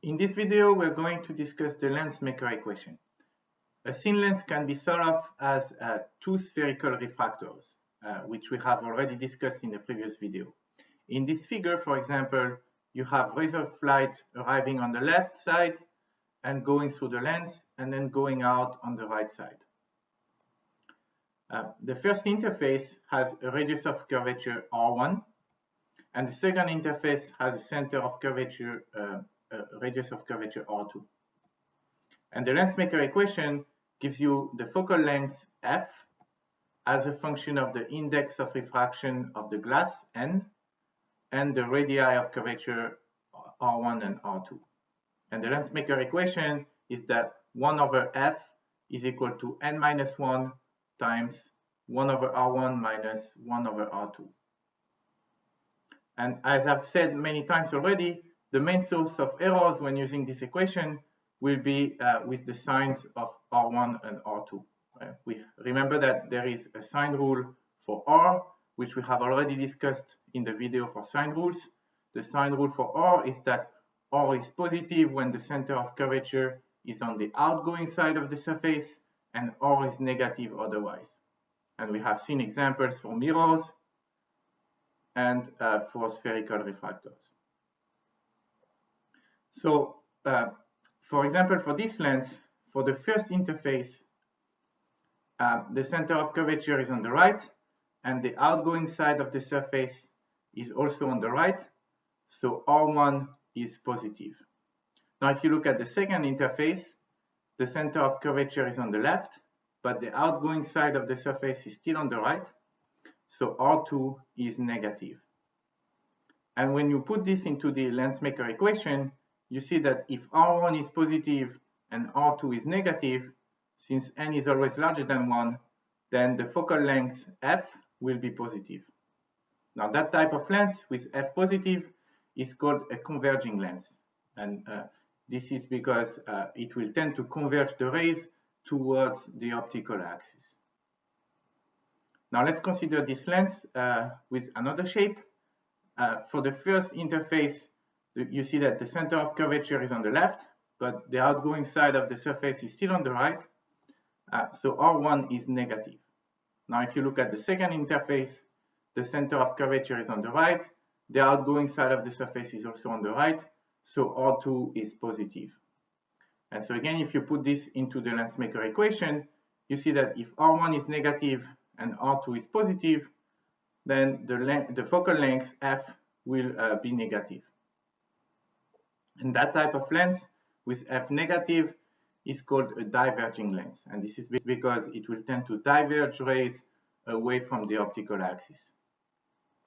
In this video, we're going to discuss the Lensmaker equation. A thin lens can be thought of as two spherical refractors, which we have already discussed in the previous video. In this figure, for example, you have rays of light arriving on the left side and going through the lens and then going out on the right side. The first interface has a radius of curvature R1, and the second interface has a center of curvature radius of curvature R2. And the Lensmaker equation gives you the focal length f as a function of the index of refraction of the glass n and the radii of curvature R1 and R2. And the Lensmaker equation is that 1 over f is equal to n minus 1 times 1 over R1 minus 1 over R2. And as I've said many times already, the main source of errors when using this equation will be with the signs of R1 and R2. We remember that there is a sign rule for R, which we have already discussed in the video for sign rules. The sign rule for R is that R is positive when the center of curvature is on the outgoing side of the surface, and R is negative otherwise. And we have seen examples for mirrors and for spherical refractors. So, for example, for this lens, for the first interface, the center of curvature is on the right, and the outgoing side of the surface is also on the right, so R1 is positive. Now, if you look at the second interface, the center of curvature is on the left, but the outgoing side of the surface is still on the right, so R2 is negative. And when you put this into the Lensmaker equation, you see that if R1 is positive and R2 is negative, since n is always larger than 1, then the focal length f will be positive. Now that type of lens with f positive is called a converging lens. And this is because it will tend to converge the rays towards the optical axis. Now let's consider this lens with another shape. For the first interface, you see that the center of curvature is on the left, but the outgoing side of the surface is still on the right, so R1 is negative. Now, if you look at the second interface, the center of curvature is on the right, the outgoing side of the surface is also on the right, so R2 is positive. And so again, if you put this into the Lensmaker equation, you see that if R1 is negative and R2 is positive, then the focal length f will be negative. And that type of lens with f negative is called a diverging lens. And this is because it will tend to diverge rays away from the optical axis.